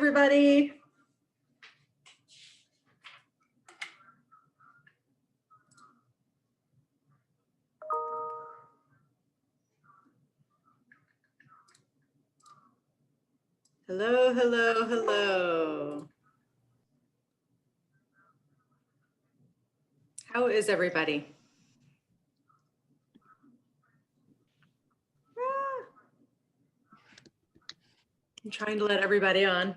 everybody. Hello, hello, hello. How is everybody? I'm trying to let everybody on.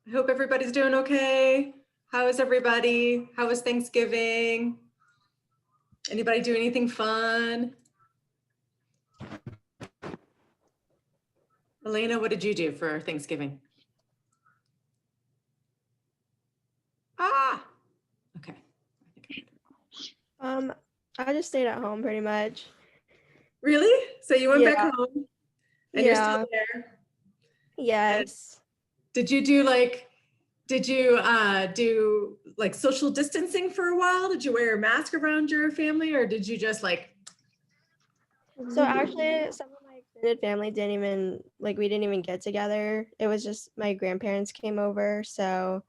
I hope everybody's doing okay. How is everybody? How was Thanksgiving? Anybody do anything fun? Elena, what did you do for Thanksgiving? Ah, okay. I just stayed at home pretty much. Really? So you went back home and you're still there? Yes. Did you do social distancing for a while? Did you wear a mask around your family, or did you just like? So actually, some of my extended family we didn't even get together. It was just my grandparents came over, so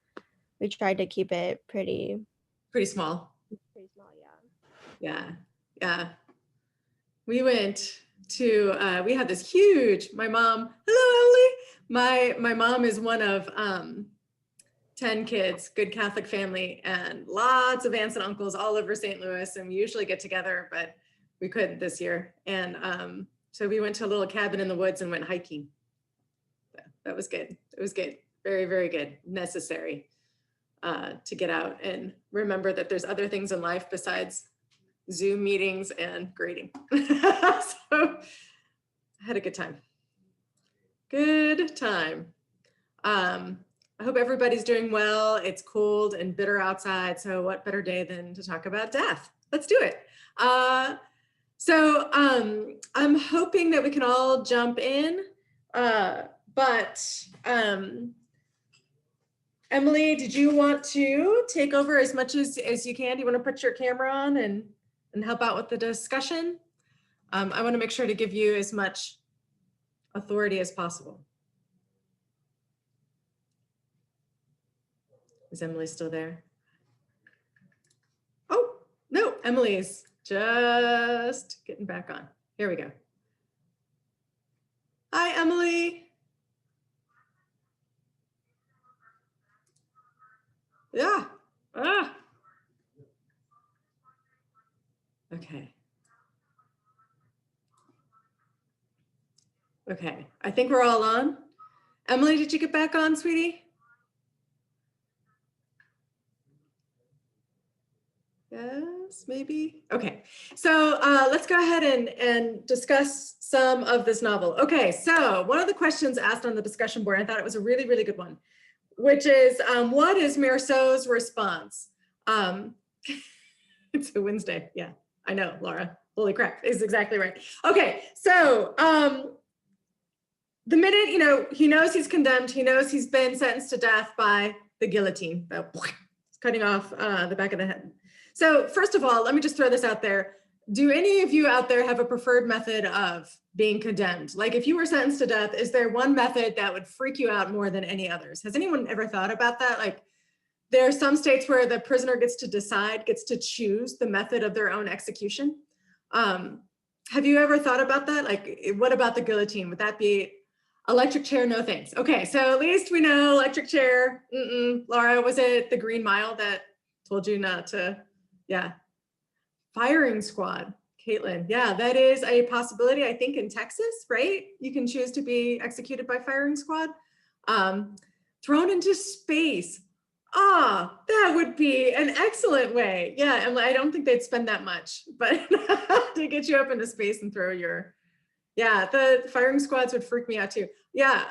we tried to keep it pretty small. Pretty small, yeah. Yeah. We went to, we had this huge, my mom, hello, Emily. My mom is one of 10 kids, good Catholic family, and lots of aunts and uncles all over St. Louis. And we usually get together, but we couldn't this year. And so we went to a little cabin in the woods and went hiking. That was good. It was good. Very, very good. Necessary to get out and remember that there's other things in life besides Zoom meetings and grading. So I had a good time. Good time. I hope everybody's doing well. It's cold and bitter outside, so what better day than to talk about death? Let's do it. So I'm hoping that we can all jump in, but Emily, did you want to take over as much as you can? Do you want to put your camera on and help out with the discussion? I want to make sure to give you as much authority as possible. Is Emily still there? Oh, no, Emily's just getting back on. Here we go. Hi, Emily. Yeah. Ah. Okay. Okay, I think we're all on. Emily, did you get back on, sweetie? Yes, maybe. Okay, so let's go ahead and discuss some of this novel. Okay, so one of the questions asked on the discussion board, I thought it was a really, really good one, which is, what is Meursault's response? It's a Wednesday. Yeah, I know, Laura. Holy crap, is exactly right. Okay, so the minute, he knows he's condemned, he knows he's been sentenced to death by the guillotine, cutting off the back of the head. So first of all, let me just throw this out there. Do any of you out there have a preferred method of being condemned? Like if you were sentenced to death, is there one method that would freak you out more than any others? Has anyone ever thought about that? Like there are some states where the prisoner gets to choose the method of their own execution. Have you ever thought about that? Like, what about the guillotine? Would that be electric chair? No thanks. Okay, so at least we know electric chair. Laura, was it the Green Mile that told you not to? Yeah. Firing squad, Caitlin. Yeah, that is a possibility, I think, in Texas, right? You can choose to be executed by firing squad. Thrown into space. That would be an excellent way. Yeah, and I don't think they'd spend that much, but to get you up into space and throw your, yeah, the firing squads would freak me out too. Yeah,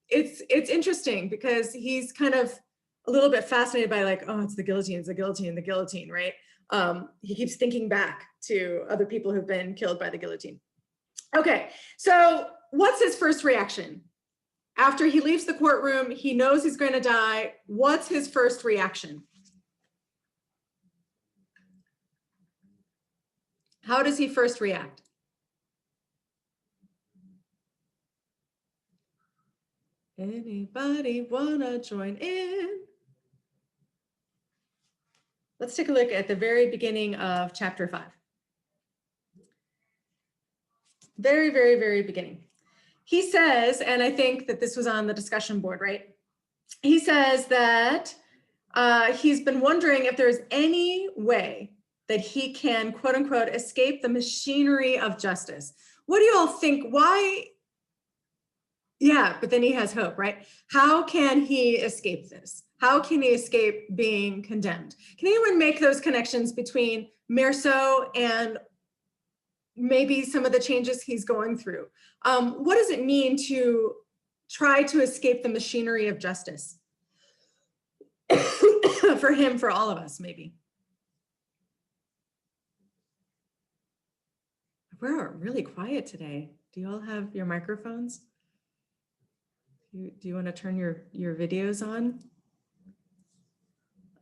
it's interesting because he's kind of a little bit fascinated by like, oh, it's the guillotine, the guillotine, right? He keeps thinking back to other people who've been killed by the guillotine. Okay, so what's his first reaction? After he leaves the courtroom, he knows he's going to die. What's his first reaction? How does he first react? Anybody wanna join in? Let's take a look at the very beginning of chapter 5. Very, very, very beginning. He says, and I think that this was on the discussion board, right? He says that he's been wondering if there's any way that he can, quote unquote, escape the machinery of justice. What do you all think? Why? Yeah, but then he has hope, right? How can he escape this? How can he escape being condemned? Can anyone make those connections between Meursault and maybe some of the changes he's going through? What does it mean to try to escape the machinery of justice? For him, for all of us, maybe. We're really quiet today. Do you all have your microphones? Do you want to turn your videos on?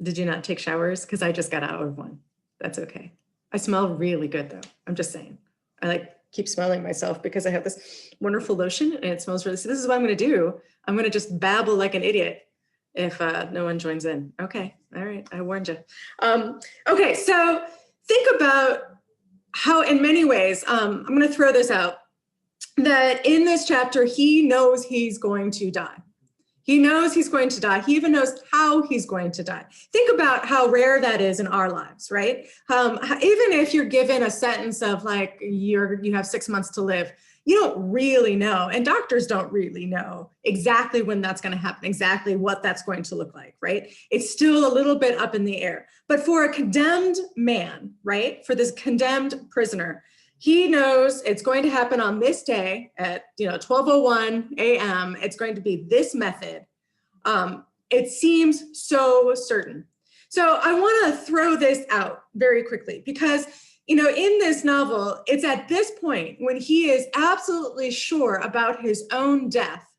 Did you not take showers? Because I just got out of one. That's okay. I smell really good though. I'm just saying. I like keep smelling myself because I have this wonderful lotion and it smells really, so this is what I'm going to do. I'm going to just babble like an idiot if no one joins in. Okay. All right. I warned you. Okay. So think about how in many ways, I'm going to throw this out, that in this chapter, he knows he's going to die. He knows he's going to die. He even knows how he's going to die. Think about how rare that is in our lives, right? Even if you're given a sentence of like, you have 6 months to live, you don't really know, and doctors don't really know exactly when that's going to happen, exactly what that's going to look like, right? It's still a little bit up in the air. But for a condemned man, right, for this condemned prisoner, he knows it's going to happen on this day at 12:01 a.m. It's going to be this method. It seems so certain. So I want to throw this out very quickly because in this novel, it's at this point when he is absolutely sure about his own death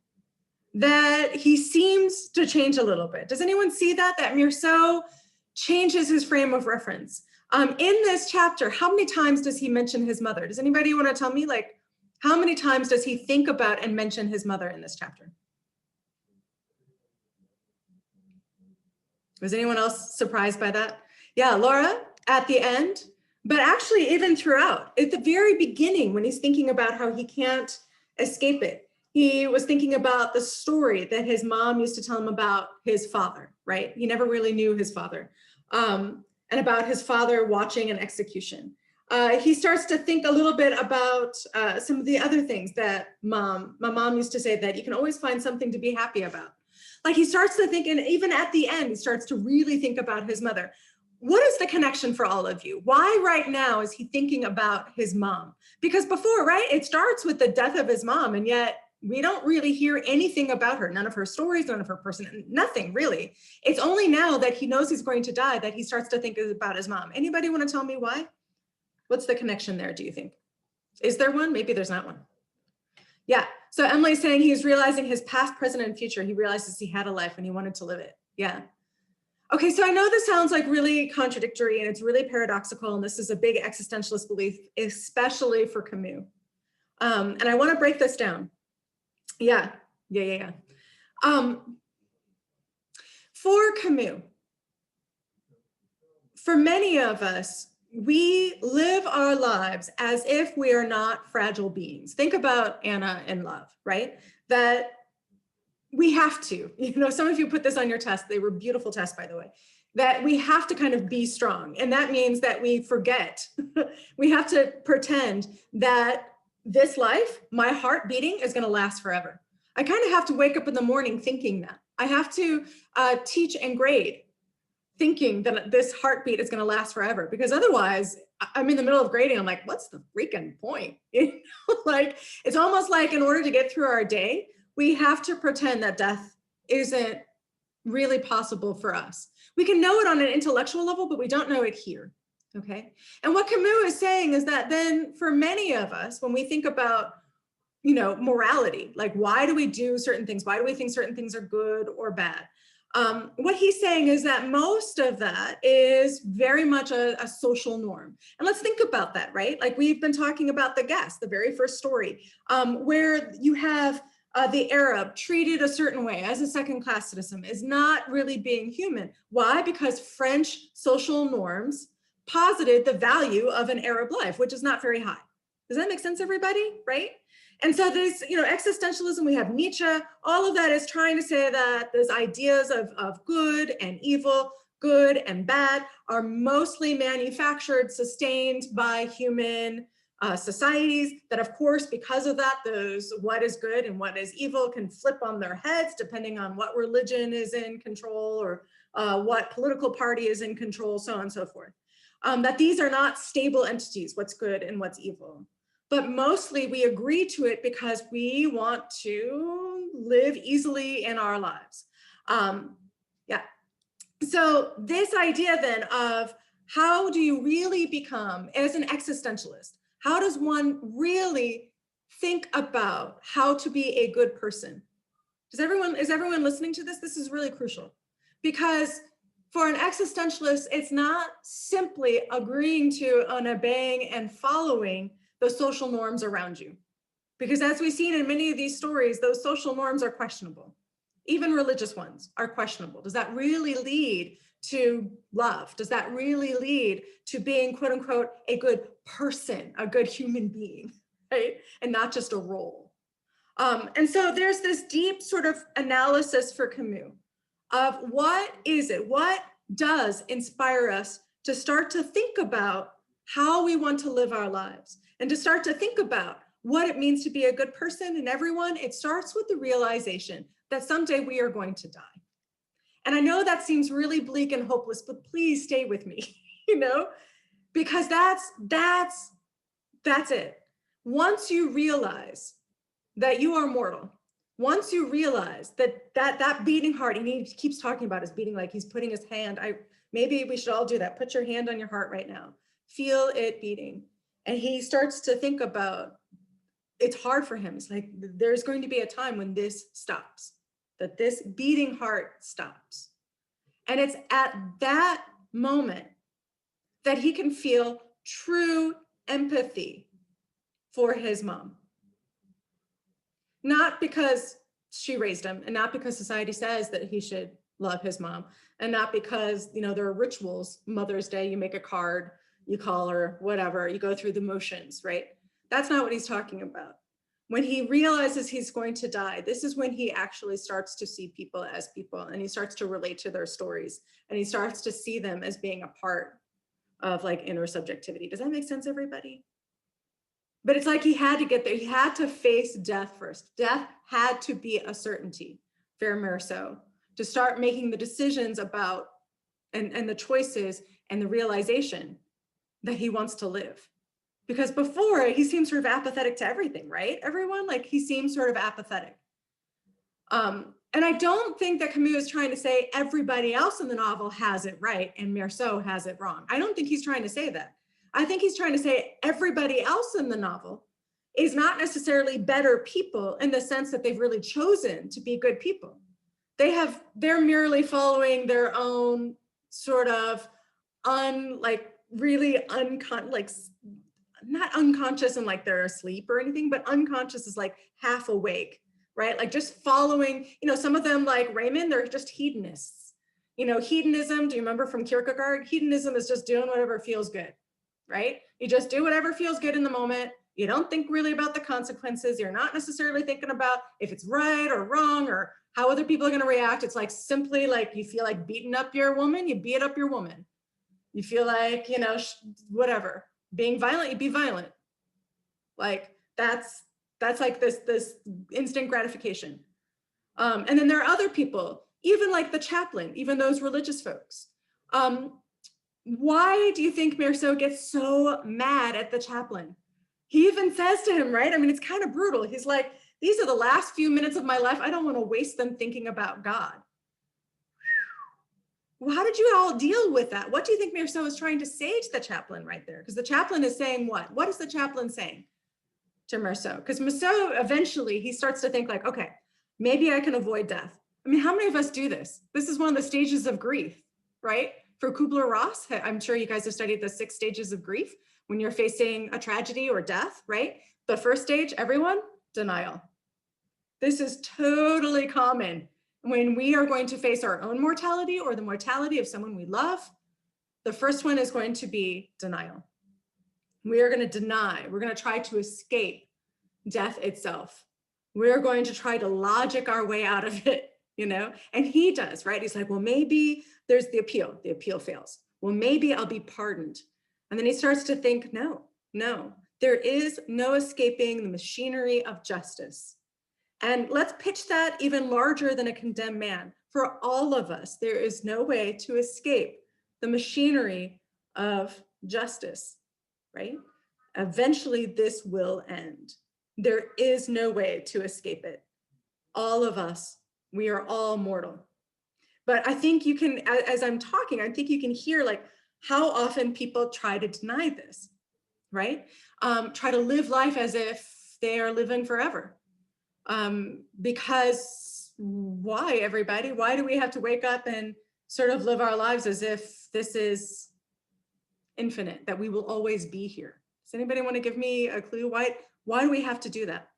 that he seems to change a little bit. Does anyone see that Meursault changes his frame of reference? In this chapter, how many times does he mention his mother? Does anybody want to tell me, like, how many times does he think about and mention his mother in this chapter? Was anyone else surprised by that? Yeah, Laura, at the end, but actually even throughout, at the very beginning, when he's thinking about how he can't escape it, he was thinking about the story that his mom used to tell him about his father, right? He never really knew his father. And about his father watching an execution. He starts to think a little bit about some of the other things that my mom used to say, that you can always find something to be happy about. Like he starts to think, and even at the end, he starts to really think about his mother. What is the connection for all of you? Why right now is he thinking about his mom? Because before, right, it starts with the death of his mom, and yet we don't really hear anything about her, none of her stories, none of her person, nothing really. It's only now that he knows he's going to die that he starts to think about his mom. Anybody want to tell me why? What's the connection there, do you think? Is there one? Maybe there's not one. Yeah, so Emily's saying he's realizing his past, present, and future. He realizes he had a life and he wanted to live it. Yeah. Okay, so I know this sounds like really contradictory and it's really paradoxical, and this is a big existentialist belief, especially for Camus. And I want to break this down. Yeah. For Camus, for many of us, we live our lives as if we are not fragile beings. Think about Anna in Love, right? That we have to, some of you put this on your test. They were beautiful tests, by the way, that we have to kind of be strong. And that means that we forget, we have to pretend that this life, my heart beating, is going to last forever. I kind of have to wake up in the morning thinking that. I have to teach and grade thinking that this heartbeat is going to last forever, because otherwise I'm in the middle of grading. I'm like, what's the freaking point? Like, it's almost like in order to get through our day, we have to pretend that death isn't really possible for us. We can know it on an intellectual level, but we don't know it here. Okay. And what Camus is saying is that then for many of us, when we think about, morality, like why do we do certain things? Why do we think certain things are good or bad? What he's saying is that most of that is very much a social norm. And let's think about that, right? Like we've been talking about The Guest, the very first story, where you have the Arab treated a certain way as a second-class citizen is not really being human. Why? Because French social norms posited the value of an Arab life, which is not very high. Does that make sense, everybody? Right? And so this, existentialism, we have Nietzsche, all of that is trying to say that those ideas of good and evil, good and bad, are mostly manufactured, sustained by human societies, that of course, because of that, those what is good and what is evil can flip on their heads depending on what religion is in control or what political party is in control, so on and so forth. That these are not stable entities, what's good and what's evil. But mostly we agree to it because we want to live easily in our lives. Yeah. So this idea then of how do you really become, as an existentialist, how does one really think about how to be a good person? Is everyone listening to this? This is really crucial, because for an existentialist, it's not simply agreeing to and obeying and following the social norms around you. Because as we've seen in many of these stories, those social norms are questionable. Even religious ones are questionable. Does that really lead to love? Does that really lead to being, quote unquote, a good person, a good human being, right? And not just a role. And so there's this deep sort of analysis for Camus of what is it? What does inspire us to start to think about how we want to live our lives and to start to think about what it means to be a good person. And everyone, it starts with the realization that someday we are going to die. And I know that seems really bleak and hopeless, but please stay with me, because that's it. Once you realize that you are mortal, once you realize that beating heart, and he keeps talking about his beating like he's putting his hand, maybe we should all do that. Put your hand on your heart right now. Feel it beating. And he starts to think about, it's hard for him. It's like, there's going to be a time when this stops, that this beating heart stops. And it's at that moment that he can feel true empathy for his mom. Not because she raised him, and not because society says that he should love his mom, and not because, there are rituals, Mother's Day, you make a card, you call her, whatever, you go through the motions, right? That's not what he's talking about. When he realizes he's going to die, this is when he actually starts to see people as people, and he starts to relate to their stories, and he starts to see them as being a part of like inner subjectivity. Does that make sense, everybody? But it's like he had to get there. He had to face death first. Death had to be a certainty for Meursault to start making the decisions about and the choices and the realization that he wants to live. Because before, he seems sort of apathetic to everything, right? Everyone, like he seems sort of apathetic. And I don't think that Camus is trying to say everybody else in the novel has it right and Meursault has it wrong. I don't think he's trying to say that. I think he's trying to say everybody else in the novel is not necessarily better people in the sense that they've really chosen to be good people. They're merely following their own sort of not unconscious and like they're asleep or anything, but unconscious is like half awake, right? Like just following, some of them like Raymond, they're just hedonists. Hedonism, do you remember from Kierkegaard? Hedonism is just doing whatever feels good, right? You just do whatever feels good in the moment. You don't think really about the consequences. You're not necessarily thinking about if it's right or wrong or how other people are going to react. It's like simply like you feel like beating up your woman, you beat up your woman. You feel like, whatever, being violent, you be violent. Like that's like this instant gratification. And then there are other people, even like the chaplain, even those religious folks. Why do you think Meursault gets so mad at the chaplain? He even says to him, right? I mean, it's kind of brutal. He's like, these are the last few minutes of my life. I don't want to waste them thinking about God. Well, how did you all deal with that? What do you think Meursault is trying to say to the chaplain right there? Because the chaplain is saying what? What is the chaplain saying to Meursault? Because Meursault, eventually, he starts to think like, okay, maybe I can avoid death. I mean, how many of us do this? This is one of the stages of grief, right? For Kubler-Ross, I'm sure you guys have studied the 6 stages of grief when you're facing a tragedy or death, right? The first stage, everyone, denial. This is totally common. When we are going to face our own mortality or the mortality of someone we love, the first one is going to be denial. We are going to deny, we're going to try to escape death itself. We're going to try to logic our way out of it, you know? And he does, right? He's like, well, maybe there's the appeal fails. Well, maybe I'll be pardoned. And then he starts to think, no, there is no escaping the machinery of justice. And let's pitch that even larger than a condemned man. For all of us, there is no way to escape the machinery of justice, right? Eventually, this will end. There is no way to escape it. All of us, we are all mortal. But I think you can, as I'm talking, I think you can hear like how often people try to deny this, right? Try to live life as if they are living forever. Because why, everybody? Why do we have to wake up and sort of live our lives as if this is infinite, that we will always be here? Does anybody want to give me a clue? Why do we have to do that?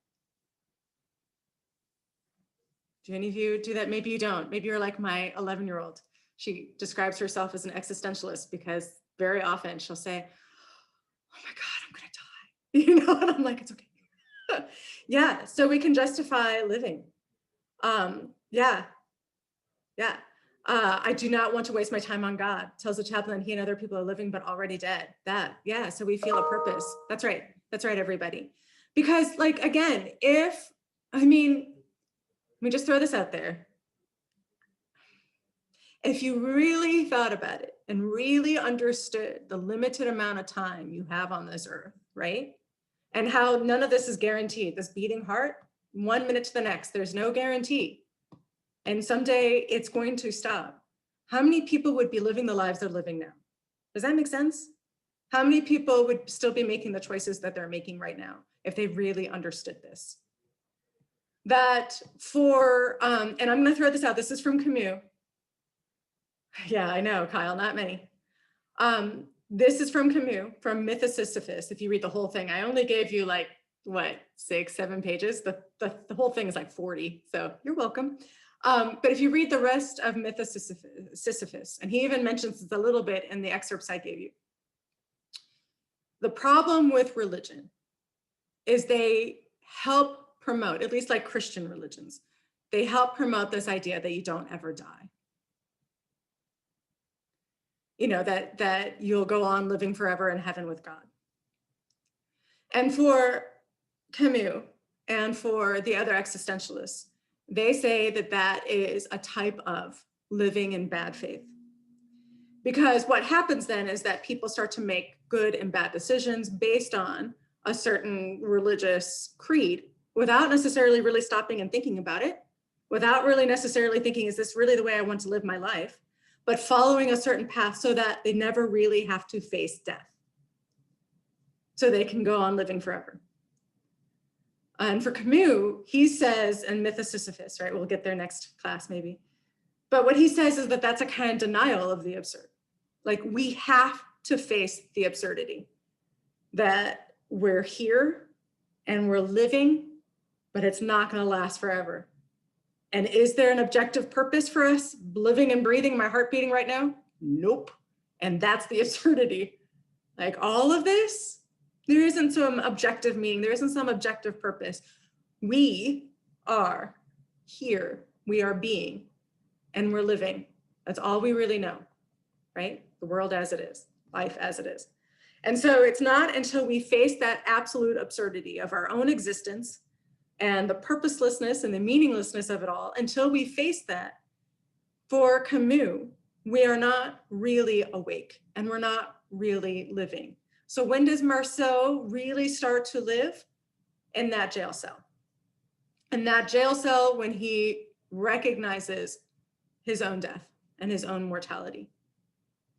Do any of you do that? Maybe you don't. Maybe you're like my 11-year-old. She describes herself as an existentialist because very often she'll say, oh my God, I'm gonna die. You know, and I'm like, it's okay. Yeah, so we can justify living. Yeah. I do not want to waste my time on God, tells the chaplain. He and other people are living but already dead. Yeah, so we feel a purpose. That's right, everybody. Because like, again, let me just throw this out there. If you really thought about it and really understood the limited amount of time you have on this earth, right? And how none of this is guaranteed. This beating heart, 1 minute to the next, there's no guarantee. And someday it's going to stop. How many people would be living the lives they're living now? Does that make sense? How many people would still be making the choices that they're making right now if they really understood this? That for, and I'm gonna throw this out, this is from Camus. Yeah, I know, Kyle, not many. This is from Camus, from Myth of Sisyphus. If you read the whole thing, I only gave you like, what, 6, 7 pages? The whole thing is like 40, so you're welcome. But if you read the rest of Myth of Sisyphus, and he even mentions this a little bit in the excerpts I gave you. The problem with religion is they help promote, at least like Christian religions, they help promote this idea that you don't ever die. You know, that you'll go on living forever in heaven with God. And for Camus and for the other existentialists, they say that that is a type of living in bad faith. Because what happens then is that people start to make good and bad decisions based on a certain religious creed without necessarily really stopping and thinking about it, without really necessarily thinking, is this really the way I want to live my life? But following a certain path so that they never really have to face death. So they can go on living forever. And for Camus, he says, in Myth of Sisyphus, right? We'll get there next class maybe. But what he says is that that's a kind of denial of the absurd. Like we have to face the absurdity that we're here and we're living, but it's not gonna last forever. And is there an objective purpose for us living and breathing, my heart beating right now? Nope. And that's the absurdity. Like all of this, there isn't some objective meaning, there isn't some objective purpose. We are here, we are being, and we're living. That's all we really know, right? The world as it is, life as it is. And so it's not until we face that absolute absurdity of our own existence and the purposelessness and the meaninglessness of it all, until we face that, for Camus, we are not really awake and we're not really living. So when does Marceau really start to live? In that jail cell. In that jail cell when he recognizes his own death and his own mortality.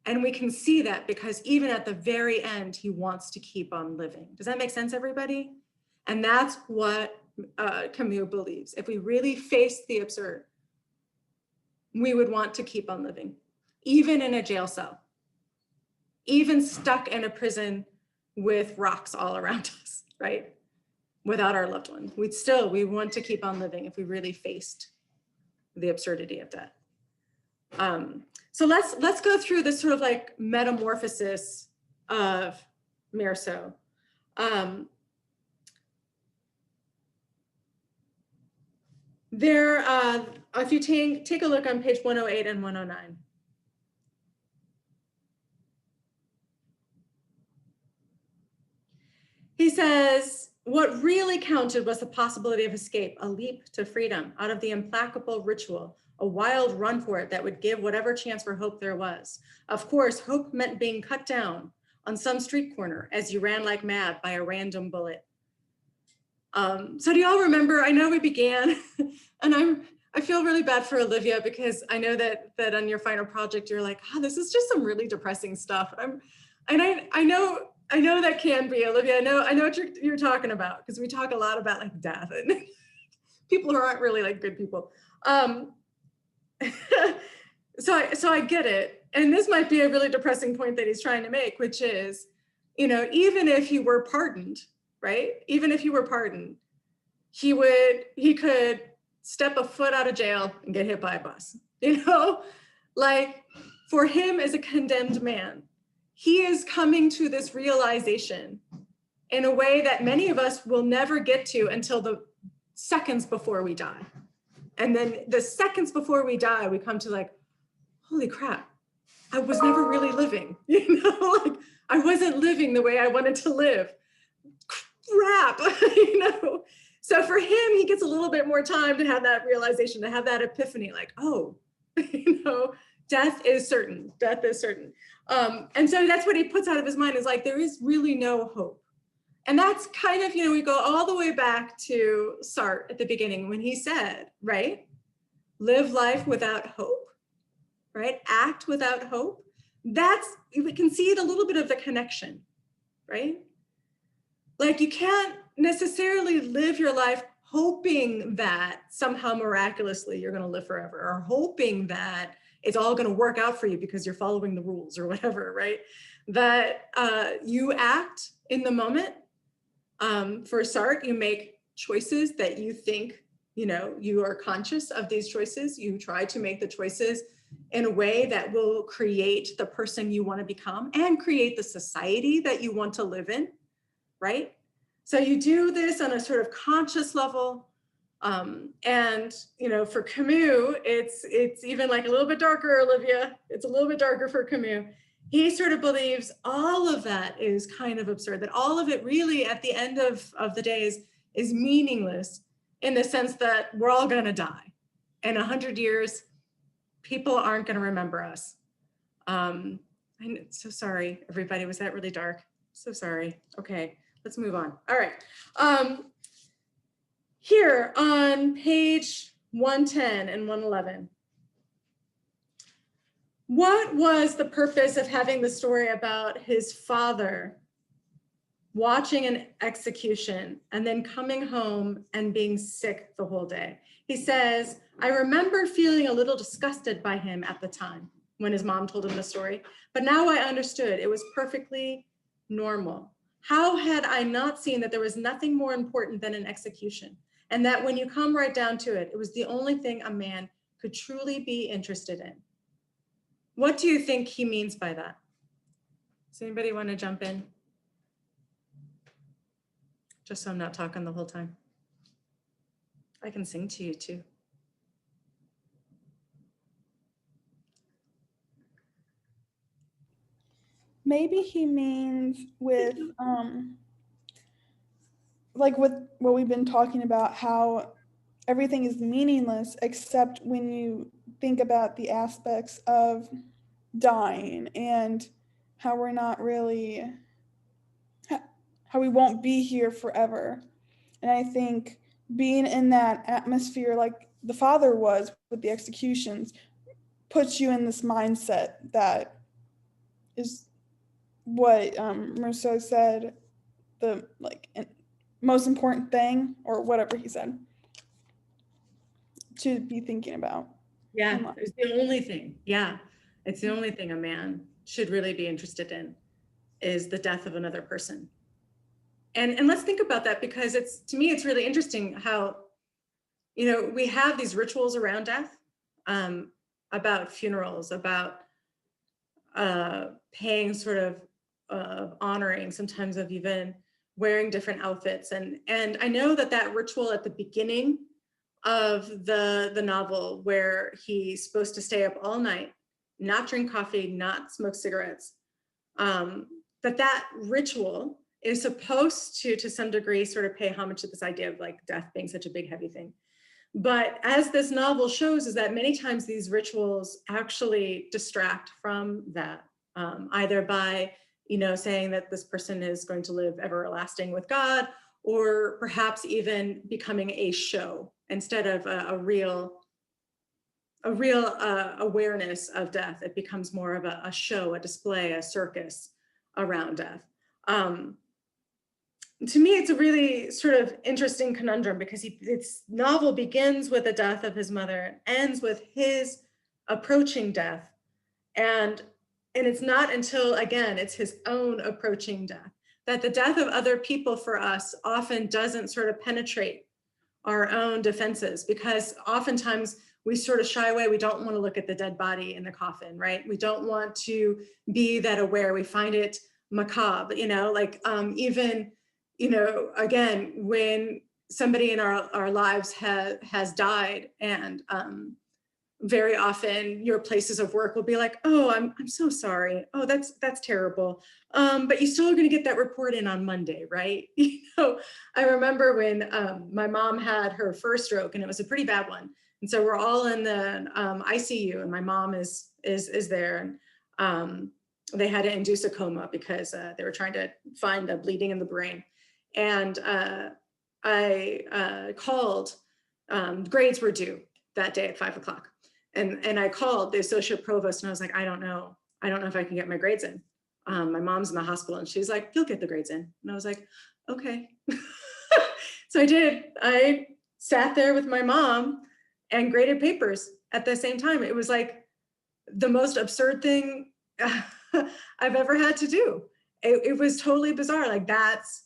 And we can see that because even at the very end, he wants to keep on living. Does that make sense, everybody? And that's what Camus believes. If we really face the absurd, we would want to keep on living, even in a jail cell, even stuck in a prison with rocks all around us, right? without our loved one. We want to keep on living if we really faced the absurdity of death. So let's go through this sort of like metamorphosis of Meursault. If you take a look on page 108 and 109. He says, what really counted was the possibility of escape, a leap to freedom out of the implacable ritual, a wild run for it that would give whatever chance for hope there was. Of course, hope meant being cut down on some street corner as you ran like mad by a random bullet. So do y'all remember, I know we began, and I feel really bad for Olivia because I know that on your final project, you're like, this is just some really depressing stuff. I know that can be, Olivia. I know what you're talking about, because we talk a lot about like death and people who aren't really like good people. So I get it. And this might be a really depressing point that he's trying to make, which is, even if he were pardoned, right? Even if he were pardoned, he could step a foot out of jail and get hit by a bus, like for him as a condemned man, he is coming to this realization in a way that many of us will never get to until the seconds before we die. And then the seconds before we die, we come to like, holy crap, I was never really living, like I wasn't living the way I wanted to live. Crap, So for him, he gets a little bit more time to have that realization, to have that epiphany, like, oh, death is certain, death is certain. And so that's what he puts out of his mind, is like, there is really no hope. And that's kind of, we go all the way back to Sartre at the beginning when he said, right, live life without hope, right? Act without hope. We can see a little bit of the connection, right? Like you can't necessarily live your life hoping that somehow miraculously you're going to live forever, or hoping that it's all going to work out for you because you're following the rules or whatever, right? That you act in the moment. For Sartre, you make choices that you think, you are conscious of these choices. You try to make the choices in a way that will create the person you want to become and create the society that you want to live in, right? So you do this on a sort of conscious level. And, for Camus, it's even like a little bit darker, Olivia. It's a little bit darker for Camus. He sort of believes all of that is kind of absurd, that all of it really at the end of the days is meaningless, in the sense that we're all going to die. In 100 years, people aren't going to remember us. I'm so sorry, everybody. Was that really dark? So sorry. Okay, let's move on. All right. Here on page 110 and 111. What was the purpose of having the story about his father watching an execution and then coming home and being sick the whole day? He says, I remember feeling a little disgusted by him at the time when his mom told him the story, but now I understood it was perfectly normal. How had I not seen that there was nothing more important than an execution? And that when you come right down to it, it was the only thing a man could truly be interested in. What do you think he means by that? Does anybody want to jump in? Just so I'm not talking the whole time. I can sing to you too. Maybe he means with like with what we've been talking about, how everything is meaningless except when you think about the aspects of dying and how we're not really, how we won't be here forever. And I think being in that atmosphere like the father was with the executions puts you in this mindset that is what Meursault said, the most important thing, or whatever he said, to be thinking about. Yeah, it's the only thing. Yeah, it's the only thing a man should really be interested in, is the death of another person. And let's think about that, because to me, it's really interesting how, we have these rituals around death, about funerals, about paying sort of honoring, sometimes of even wearing different outfits. And I know that ritual at the beginning of the novel, where he's supposed to stay up all night, not drink coffee, not smoke cigarettes, that ritual is supposed to some degree, sort of pay homage to this idea of like death being such a big, heavy thing. But as this novel shows, is that many times these rituals actually distract from that, either by, saying that this person is going to live everlasting with God, or perhaps even becoming a show instead of a real awareness of death. It becomes more of a show, a display, a circus around death. To me, it's a really sort of interesting conundrum, because its novel begins with the death of his mother, ends with his approaching death. And it's not until, again, it's his own approaching death, that the death of other people for us often doesn't sort of penetrate our own defenses, because oftentimes we sort of shy away. We don't want to look at the dead body in the coffin, right? We don't want to be that aware. We find it macabre, even, again, when somebody in our lives has died, and very often your places of work will be like, oh, I'm so sorry. Oh, that's terrible. But you still are going to get that report in on Monday, right? I remember when my mom had her first stroke, and it was a pretty bad one. And so we're all in the ICU, and my mom is there. And they had to induce a coma because they were trying to find a bleeding in the brain. And I called, grades were due that day at 5 o'clock. And I called the associate provost, and I was like, I don't know if I can get my grades in. My mom's in the hospital, and she's like, you'll get the grades in. And I was like, okay. So I did. I sat there with my mom and graded papers at the same time. It was like the most absurd thing I've ever had to do. It was totally bizarre. Like that's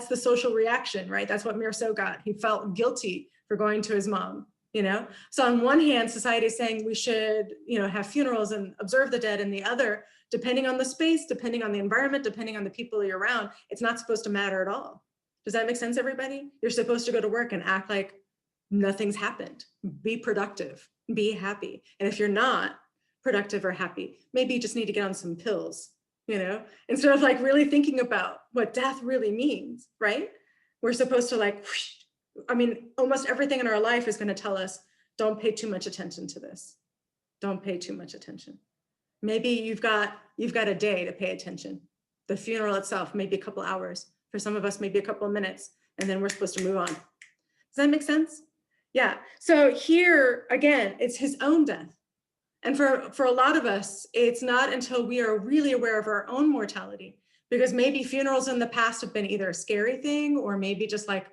the social reaction, right? That's what Mirceau got. He felt guilty for going to his mom. So on one hand, society is saying we should, have funerals and observe the dead, and the other, depending on the space, depending on the environment, depending on the people you're around, it's not supposed to matter at all. Does that make sense, everybody? You're supposed to go to work and act like nothing's happened. Be productive, be happy. And if you're not productive or happy, maybe you just need to get on some pills, instead of like really thinking about what death really means, right? We're supposed to like, whoosh, almost everything in our life is going to tell us, don't pay too much attention to this. Don't pay too much attention. Maybe you've got a day to pay attention. The funeral itself, maybe a couple hours. For some of us, maybe a couple of minutes, and then we're supposed to move on. Does that make sense? Yeah. So here, again, it's his own death. And for a lot of us, it's not until we are really aware of our own mortality, because maybe funerals in the past have been either a scary thing, or maybe just like,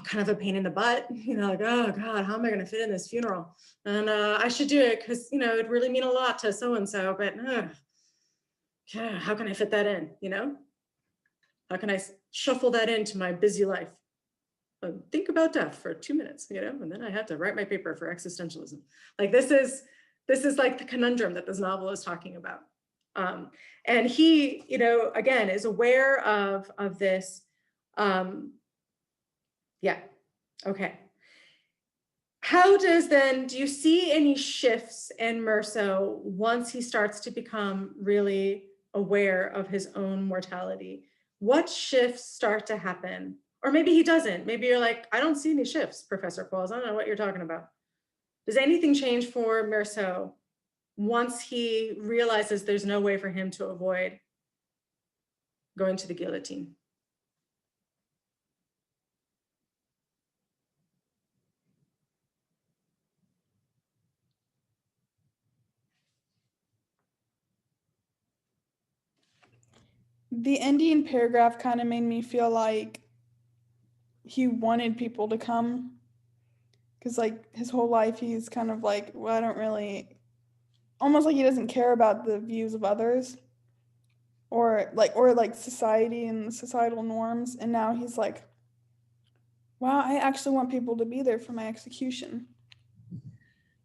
kind of a pain in the butt, like, oh God, how am I going to fit in this funeral? And I should do it because, it'd really mean a lot to so-and-so, but how can I fit that in? How can I shuffle that into my busy life? Think about death for 2 minutes, and then I have to write my paper for existentialism. Like this is like the conundrum that this novel is talking about. And he, again, is aware of this. Yeah. Okay. How do you see any shifts in Mirceau once he starts to become really aware of his own mortality? What shifts start to happen? Or maybe he doesn't. Maybe you're like, I don't see any shifts, Professor Qualls. I don't know what you're talking about. Does anything change for Mirceau once he realizes there's no way for him to avoid going to the guillotine? The ending paragraph kind of made me feel like he wanted people to come, because like his whole life he's kind of like, well, I don't really, almost like he doesn't care about the views of others, or like society and societal norms. And now he's like, wow, I actually want people to be there for my execution.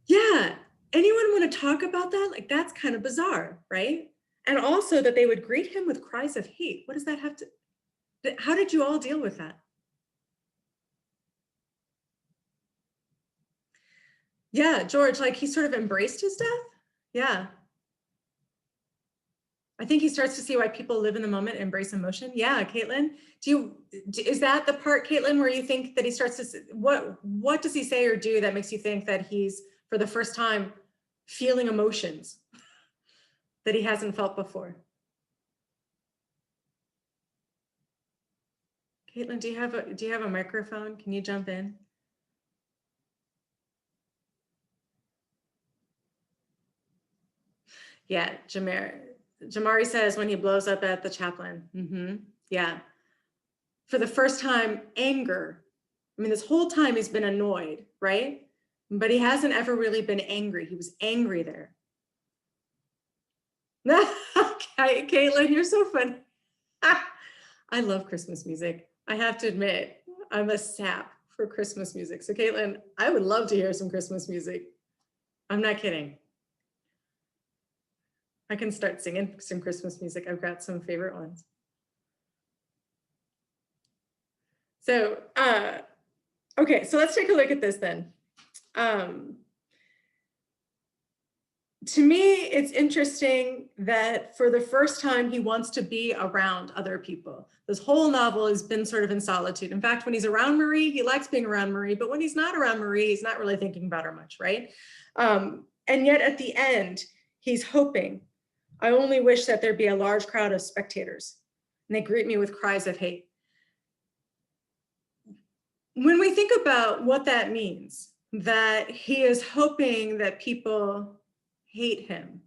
Yeah. Anyone want to talk about that? Like, that's kind of bizarre, right? And also that they would greet him with cries of hate. What does that have to, how did you all deal with that? Yeah, George, like he sort of embraced his death. Yeah. I think he starts to see why people live in the moment, embrace emotion. Yeah, Caitlin, is that the part, Caitlin, where you think that he starts to, what does he say or do that makes you think that he's, for the first time, feeling emotions that he hasn't felt before? Caitlin, do you have a microphone? Can you jump in? Yeah, Jamari says when he blows up at the chaplain. Yeah. For the first time, anger. I mean, this whole time he's been annoyed, right? But he hasn't ever really been angry. He was angry there. Okay, Caitlin, you're so funny. I love Christmas music. I have to admit, I'm a sap for Christmas music. So Caitlin, I would love to hear some Christmas music. I'm not kidding. I can start singing some Christmas music. I've got some favorite ones. So, okay, so let's take a look at this then. To me, it's interesting that for the first time, he wants to be around other people. This whole novel has been sort of in solitude. In fact, when he's around Marie, he likes being around Marie, but when he's not around Marie, he's not really thinking about her much, right? And yet at the end, he's hoping, I only wish that there'd be a large crowd of spectators and they greet me with cries of hate. When we think about what that means, that he is hoping that people hate him,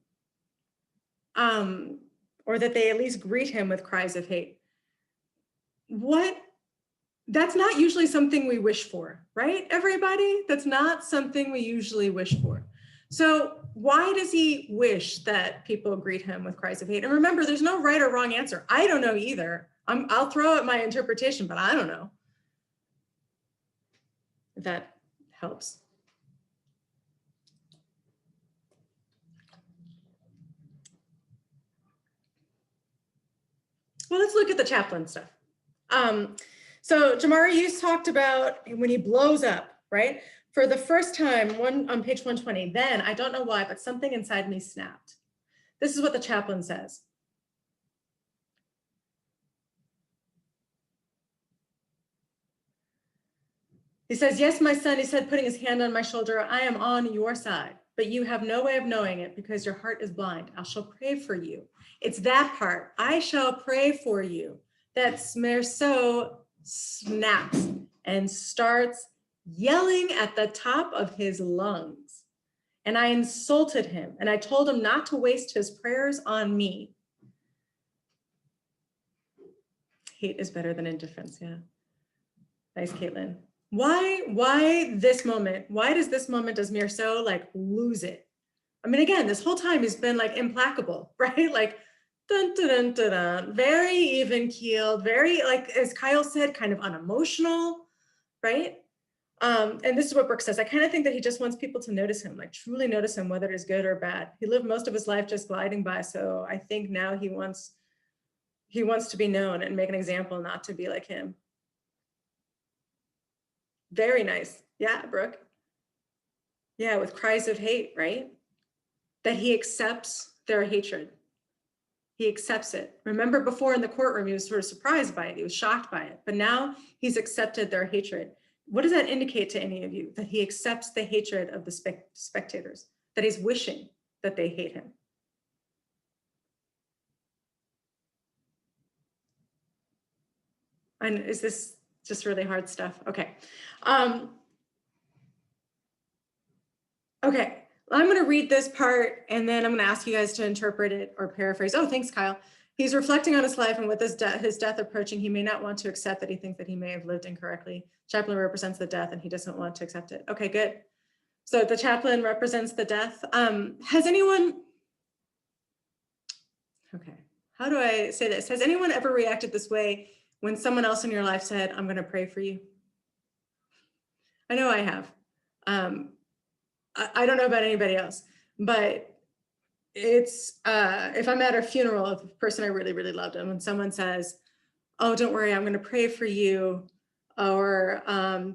or that they at least greet him with cries of hate. That's not usually something we wish for, right, everybody? That's not something we usually wish for. So why does he wish that people greet him with cries of hate? And remember, there's no right or wrong answer. I don't know either. I'll throw out my interpretation, but I don't know. If that helps. Well, let's look at the chaplain stuff. So Jamari, you talked about when he blows up, right? For the first time, on page 120, then, I don't know why, but something inside me snapped. This is what the chaplain says. He says, yes, my son, he said, putting his hand on my shoulder, I am on your side, but you have no way of knowing it because your heart is blind. I shall pray for you. It's that part. I shall pray for you. That Meursault snaps and starts yelling at the top of his lungs. And I insulted him and I told him not to waste his prayers on me. Hate is better than indifference, yeah. Nice, Caitlin. Why this moment? Why does this moment, does Meursault like lose it? I mean, again, this whole time he's been like implacable, right? Like, dun, dun, dun, dun, dun, very even keeled, very, like, as Kyle said, kind of unemotional, right? And this is what Brooke says. I kind of think that he just wants people to notice him, like truly notice him, whether it is good or bad. He lived most of his life just gliding by. So I think now he wants to be known and make an example, not to be like him. Very nice. Yeah, Brooke. Yeah, with cries of hate, right? That he accepts their hatred. He accepts it. Remember before in the courtroom, he was sort of surprised by it. He was shocked by it, but now he's accepted their hatred. What does that indicate to any of you? That he accepts the hatred of the spectators, that he's wishing that they hate him. And is this just really hard stuff? Okay. Okay, I'm going to read this part and then I'm going to ask you guys to interpret it or paraphrase. Oh, thanks, Kyle. He's reflecting on his life, and with his death approaching, he may not want to accept that he thinks that he may have lived incorrectly. Chaplain represents the death and he doesn't want to accept it. Okay, good. So the chaplain represents the death. Has anyone how do I say this? Has anyone ever reacted this way when someone else in your life said, I'm going to pray for you? I know I have. I don't know about anybody else, but it's, if I'm at a funeral of a person I really, really loved, and when someone says, oh, don't worry, I'm going to pray for you, or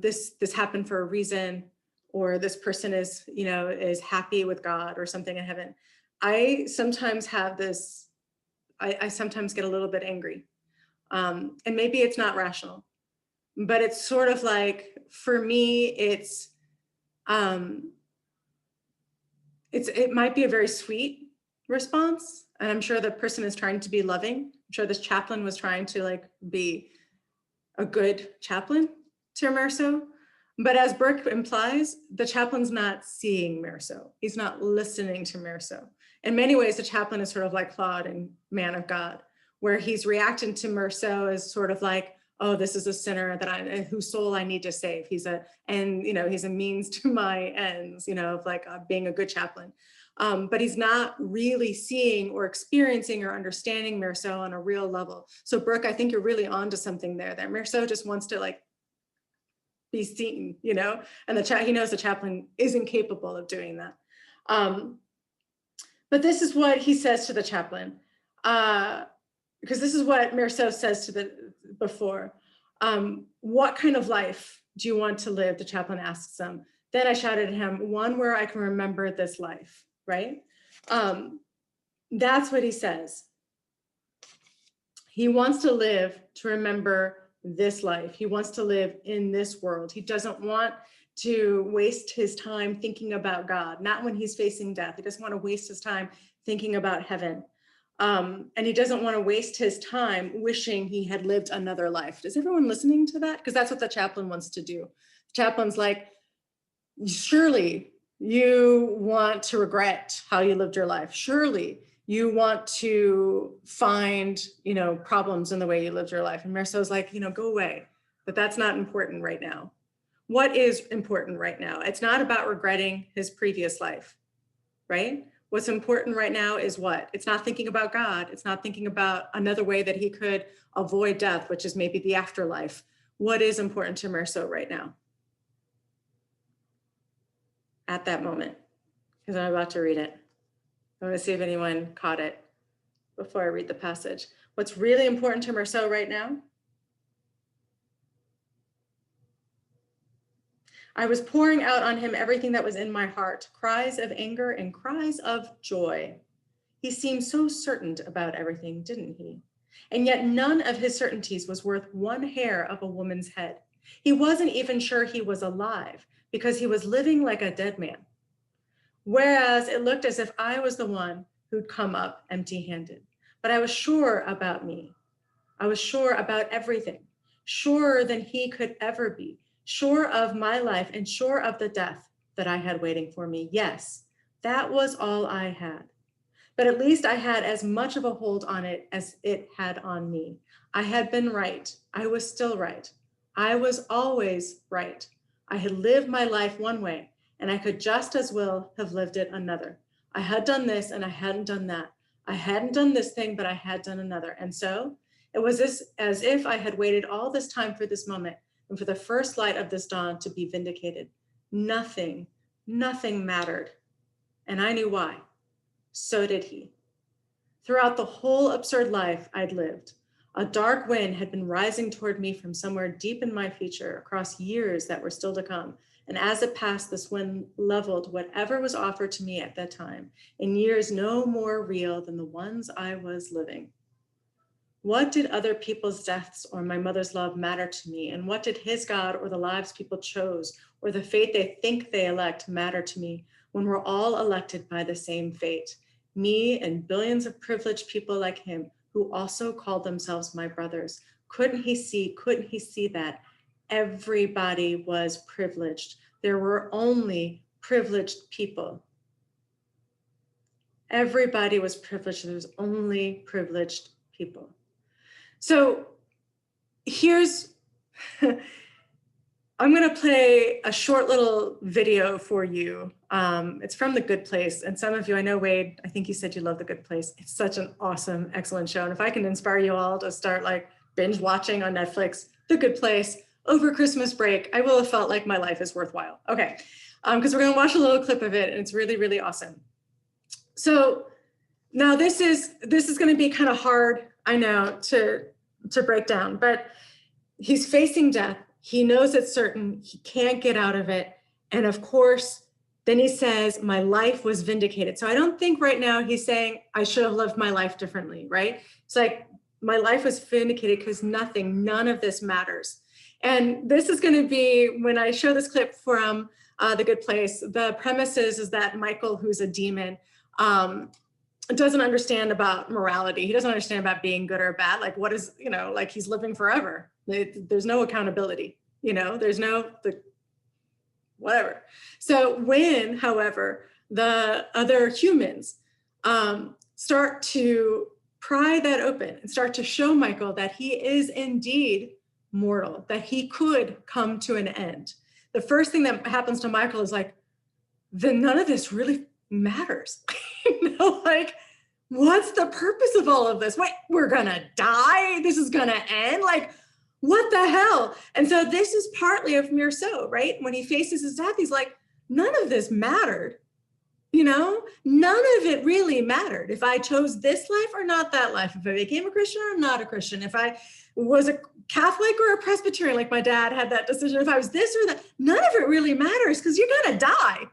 this happened for a reason, or this person is, is happy with God or something in heaven. I sometimes have this, I sometimes get a little bit angry. And maybe it's not rational, but it's sort of like, for me, it might be a very sweet response. And I'm sure the person is trying to be loving. I'm sure this chaplain was trying to be a good chaplain to Merceau. But as Burke implies, the chaplain's not seeing Merceau. He's not listening to Merceau. In many ways, the chaplain is sort of like Claude in Man of God, where he's reacting to Merceau as sort of like, oh, this is a sinner whose soul I need to save. He's a means to my ends, of being a good chaplain. But he's not really seeing or experiencing or understanding Merceau on a real level. So Brooke, I think you're really onto something there, that Merceau just wants to be seen, and he knows the chaplain isn't capable of doing that. But this is what he says to the chaplain, because this is what Merceau says before. What kind of life do you want to live? The chaplain asks him. Then I shouted at him, one where I can remember this life, right? That's what he says. He wants to live to remember this life. He wants to live in this world. He doesn't want to waste his time thinking about God, not when he's facing death. He doesn't want to waste his time thinking about heaven. And he doesn't want to waste his time wishing he had lived another life. Is everyone listening to that? Because that's what the chaplain wants to do. The chaplain's like, surely you want to regret how you lived your life. Surely you want to find, problems in the way you lived your life. And Merceau's like, go away, but that's not important right now. What is important right now? It's not about regretting his previous life, right? What's important right now is what? It's not thinking about God. It's not thinking about another way that he could avoid death, which is maybe the afterlife. What is important to Merceau right now? At that moment, because I'm about to read it. I want to see if anyone caught it before I read the passage. What's really important to Merceau right now? I was pouring out on him everything that was in my heart, cries of anger and cries of joy. He seemed so certain about everything, didn't he? And yet none of his certainties was worth one hair of a woman's head. He wasn't even sure he was alive because he was living like a dead man. Whereas it looked as if I was the one who'd come up empty-handed. But I was sure about me. I was sure about everything, surer than he could ever be. Sure of my life and sure of the death that I had waiting for me. Yes, that was all I had. But at least I had as much of a hold on it as it had on me. I had been right. I was still right. I was always right. I had lived my life one way, and I could just as well have lived it another. I had done this and I hadn't done that. I hadn't done this thing, but I had done another. And so it was as if I had waited all this time for this moment, and for the first light of this dawn to be vindicated. Nothing mattered. And I knew why. So did he. Throughout the whole absurd life I'd lived, a dark wind had been rising toward me from somewhere deep in my future across years that were still to come. And as it passed, this wind leveled whatever was offered to me at that time in years no more real than the ones I was living. What did other people's deaths or my mother's love matter to me? And what did his God or the lives people chose or the fate they think they elect matter to me when we're all elected by the same fate? Me and billions of privileged people like him who also called themselves my brothers. Couldn't he see that? Everybody was privileged. There were only privileged people. Everybody was privileged. There was only privileged people. So here's I'm going to play a short little video for you. It's from The Good Place. And some of you, I know, Wade, I think you said you love The Good Place. It's such an awesome, excellent show. And if I can inspire you all to start like binge watching on Netflix, The Good Place over Christmas break, I will have felt like my life is worthwhile. Okay, because we're going to watch a little clip of it, and it's really, really awesome. So now this is going to be kind of hard, I know, to break down, but he's facing death. He knows it's certain. He can't get out of it. And of course, then he says, my life was vindicated. So I don't think right now he's saying, I should have lived my life differently, right? It's like, my life was vindicated because none of this matters. And this is going to be, when I show this clip from The Good Place, the premise is that Michael, who's a demon, doesn't understand about morality. He doesn't understand about being good or bad. Like, what is, like he's living forever. There's no accountability, there's no, whatever. So when, however, the other humans start to pry that open and start to show Michael that he is indeed mortal, that he could come to an end, the first thing that happens to Michael is like, then none of this really matters. Like, what's the purpose of all of this? Wait, we're gonna die? This is gonna end? Like, what the hell? And so this is partly of Mirceau, right? When he faces his death, he's like, none of this mattered. None of it really mattered. If I chose this life or not that life, if I became a Christian or not a Christian, if I was a Catholic or a Presbyterian, like my dad had that decision, if I was this or that, none of it really matters because you're gonna die.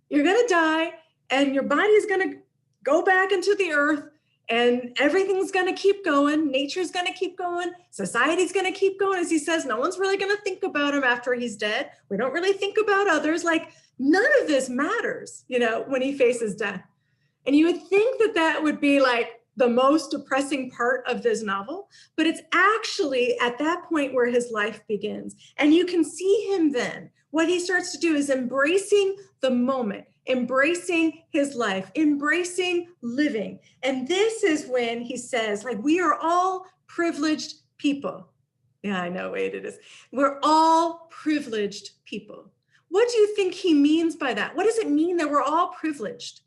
You're gonna die and your body is gonna go back into the earth and everything's gonna keep going. Nature's gonna keep going. Society's gonna keep going. As he says, no one's really gonna think about him after he's dead. We don't really think about others. Like, none of this matters, when he faces death. And you would think that that would be like the most depressing part of this novel, but it's actually at that point where his life begins. And you can see him then. What he starts to do is embracing the moment, embracing his life, embracing living. And this is when he says, like, we are all privileged people. Yeah, I know, Wade, it is. We're all privileged people. What do you think he means by that? What does it mean that we're all privileged?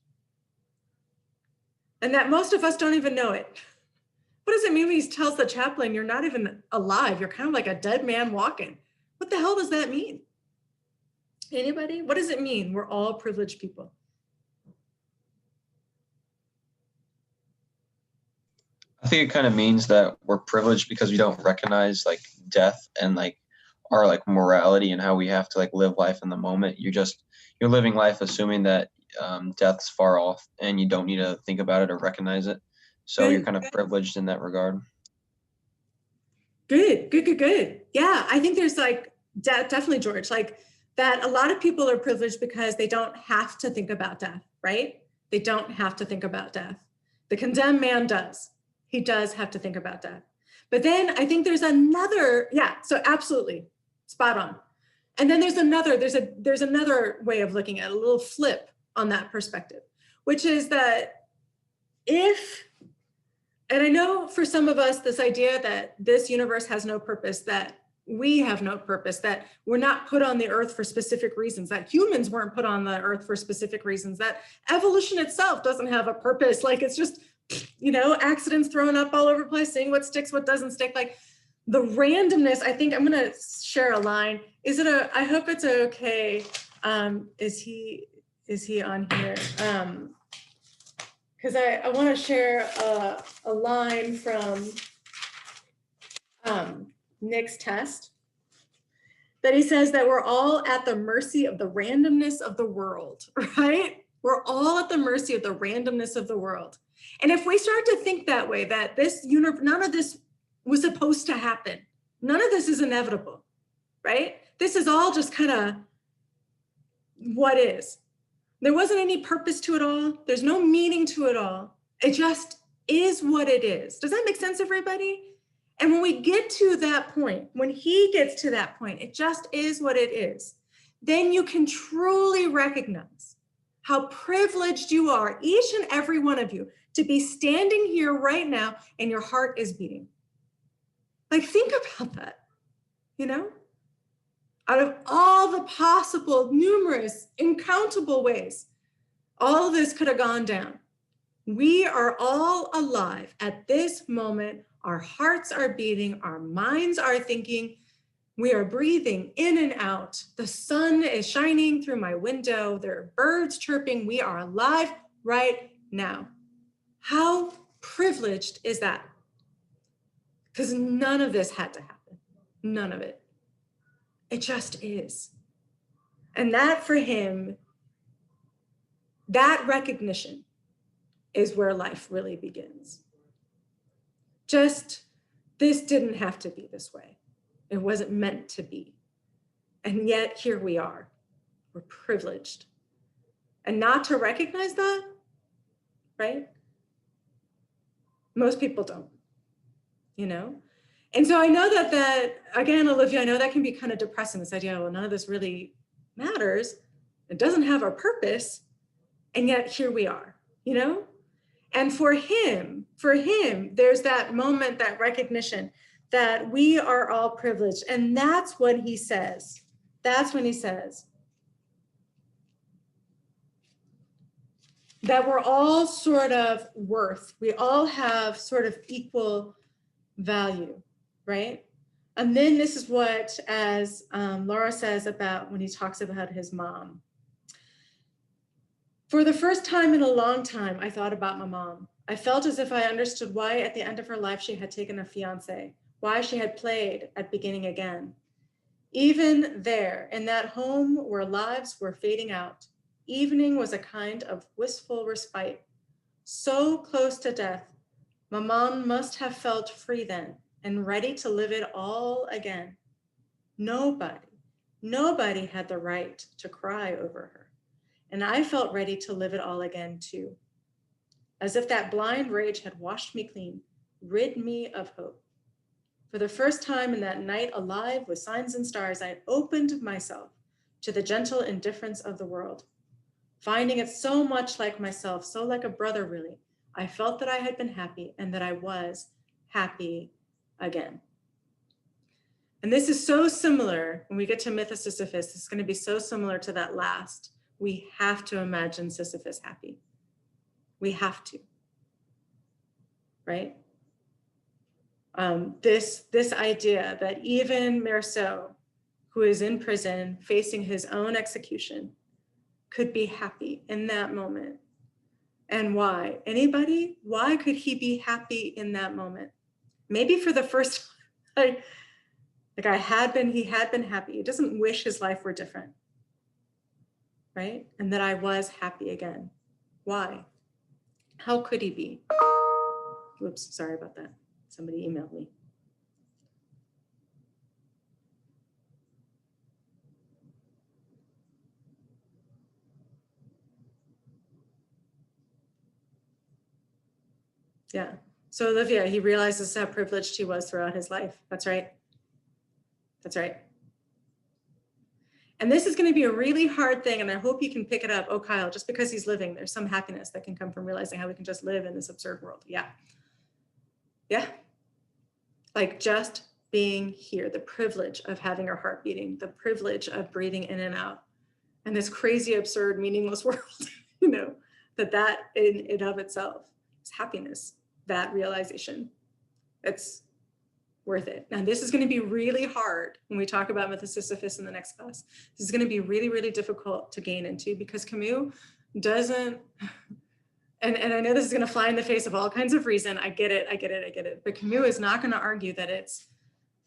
And that most of us don't even know it. What does it mean when he tells the chaplain, you're not even alive, you're kind of like a dead man walking? What the hell does that mean? Anybody? What does it mean? We're all privileged people. I think it kind of means that we're privileged because we don't recognize like death and like our like morality and how we have to like live life in the moment. You're living life assuming that death's far off and you don't need to think about it or recognize it. So you're kind of privileged in that regard. Good. Yeah, I think there's like, definitely, George, like that a lot of people are privileged because they don't have to think about death, right? They don't have to think about death. The condemned man does. He does have to think about death. But then I think there's another, so absolutely, spot on. And then there's another way of looking at it, a little flip on that perspective, which is that and I know for some of us, this idea that this universe has no purpose, that we have no purpose, that we're not put on the earth for specific reasons, that humans weren't put on the earth for specific reasons, that evolution itself doesn't have a purpose. Like, it's just, accidents thrown up all over the place, seeing what sticks, what doesn't stick. Like, the randomness, I think I'm going to share a line. I hope it's okay. Is he on here? Because I want to share a line from Nick's test that he says that we're all at the mercy of the randomness of the world, right? We're all at the mercy of the randomness of the world. And if we start to think that way, that none of this was supposed to happen, none of this is inevitable, right? This is all just kind of what is. There wasn't any purpose to it all. There's no meaning to it all. It just is what it is. Does that make sense, everybody? And when we get to that point, when he gets to that point, it just is what it is. Then you can truly recognize how privileged you are, each and every one of you, to be standing here right now and your heart is beating. Like, think about that, out of all the possible, numerous, incountable ways all of this could have gone down. We are all alive at this moment. Our hearts are beating, our minds are thinking, we are breathing in and out. The sun is shining through my window. There are birds chirping. We are alive right now. How privileged is that? Because none of this had to happen. None of it. It just is. And that for him, that recognition is where life really begins. Just, this didn't have to be this way. It wasn't meant to be. And yet here we are. We're privileged. And not to recognize that, right? Most people don't, you know? And so I know that again, Olivia, I know that can be kind of depressing, this idea, well, none of this really matters. It doesn't have a purpose. And yet here we are, you know? And for him, there's that moment, that recognition that we are all privileged. And that's what he says. That's when he says that we're all sort of worth. We all have sort of equal value, right? And then this is what, as Laura says about when he talks about his mom. For the first time in a long time, I thought about my mom. I felt as if I understood why at the end of her life she had taken a fiance, why she had played at beginning again. Even there, in that home where lives were fading out, evening was a kind of wistful respite. So close to death, my mom must have felt free then and ready to live it all again. Nobody had the right to cry over her. And I felt ready to live it all again too. As if that blind rage had washed me clean, rid me of hope. For the first time in that night alive with signs and stars, I opened myself to the gentle indifference of the world. Finding it so much like myself, so like a brother really, I felt that I had been happy and that I was happy again. And this is so similar, when we get to Myth of Sisyphus, it's going to be so similar to that last. We have to imagine Sisyphus happy. We have to, right? This idea that even Meursault, who is in prison facing his own execution, could be happy in that moment. And why? Anybody? Why could he be happy in that moment? Maybe for the first time, he had been happy. He doesn't wish his life were different, right? And that I was happy again. Why? How could he be? Whoops, sorry about that. Somebody emailed me. Yeah, so Olivia, he realizes how privileged he was throughout his life. That's right. That's right. And this is going to be a really hard thing, and I hope you can pick it up. Oh, Kyle, just because he's living, there's some happiness that can come from realizing how we can just live in this absurd world. Yeah. Yeah. Like just being here, the privilege of having our heart beating, the privilege of breathing in and out, and this crazy, absurd, meaningless world, you know, that in and of itself is happiness, that realization. It's worth it. Now, this is going to be really hard when we talk about Myth of Sisyphus in the next class. This is going to be really, really difficult to gain into because Camus doesn't, and I know this is going to fly in the face of all kinds of reason. I get it. But Camus is not going to argue that it's,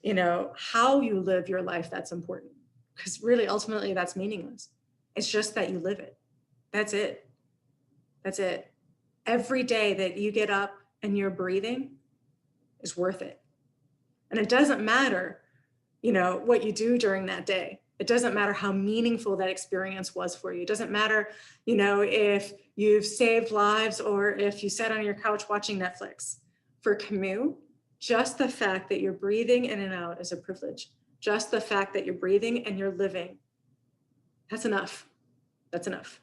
you know, how you live your life that's important, because really, ultimately, that's meaningless. It's just that you live it. That's it. That's it. Every day that you get up and you're breathing is worth it. And it doesn't matter, you know, what you do during that day. It doesn't matter how meaningful that experience was for you. It doesn't matter, you know, if you've saved lives or if you sat on your couch watching Netflix. For Camus, just the fact that you're breathing in and out is a privilege. Just the fact that you're breathing and you're living, that's enough. That's enough.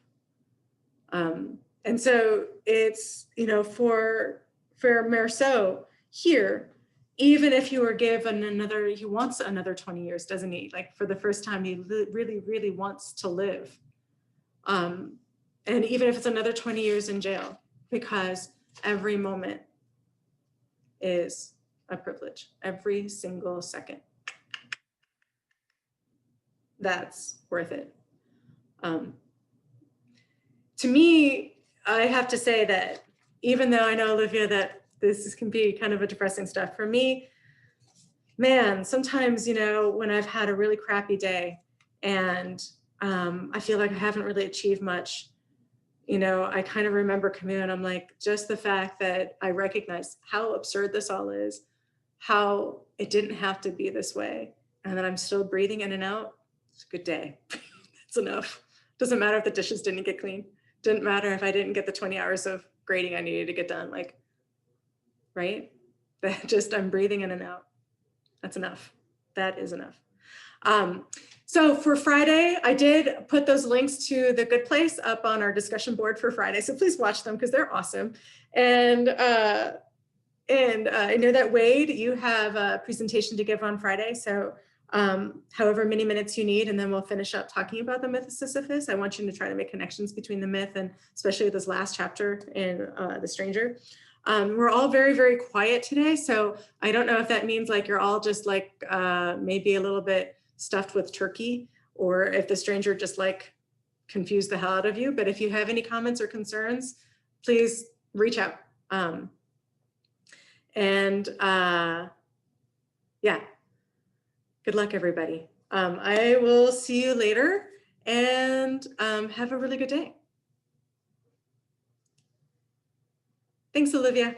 And so it's, you know, for Meursault here, even if you were given another, he wants another 20 years, doesn't he? Like for the first time, he really, really wants to live. And even if it's another 20 years in jail, because every moment is a privilege, every single second. That's worth it. To me, I have to say that even though I know, Olivia, that this can be kind of a depressing stuff for me, man, sometimes, you know, when I've had a really crappy day and I feel like I haven't really achieved much, you know, I kind of remember Camus and I'm like, just the fact that I recognize how absurd this all is, how it didn't have to be this way, and that I'm still breathing in and out, it's a good day. It's enough. Doesn't matter if the dishes didn't get clean. Didn't matter if I didn't get the 20 hours of grading I needed to get done, like, right? That just, I'm breathing in and out. That's enough. That is enough. So for Friday, I did put those links to The Good Place up on our discussion board for Friday. So please watch them because they're awesome. And I know that Wade, you have a presentation to give on Friday. So however many minutes you need, and then we'll finish up talking about the myth of Sisyphus. I want you to try to make connections between the myth and especially this last chapter in The Stranger. We're all very, very quiet today. So I don't know if that means like you're all just like maybe a little bit stuffed with turkey, or if The Stranger just like confused the hell out of you. But if you have any comments or concerns, please reach out. Yeah, good luck, everybody. I will see you later, and have a really good day. Thanks, Olivia.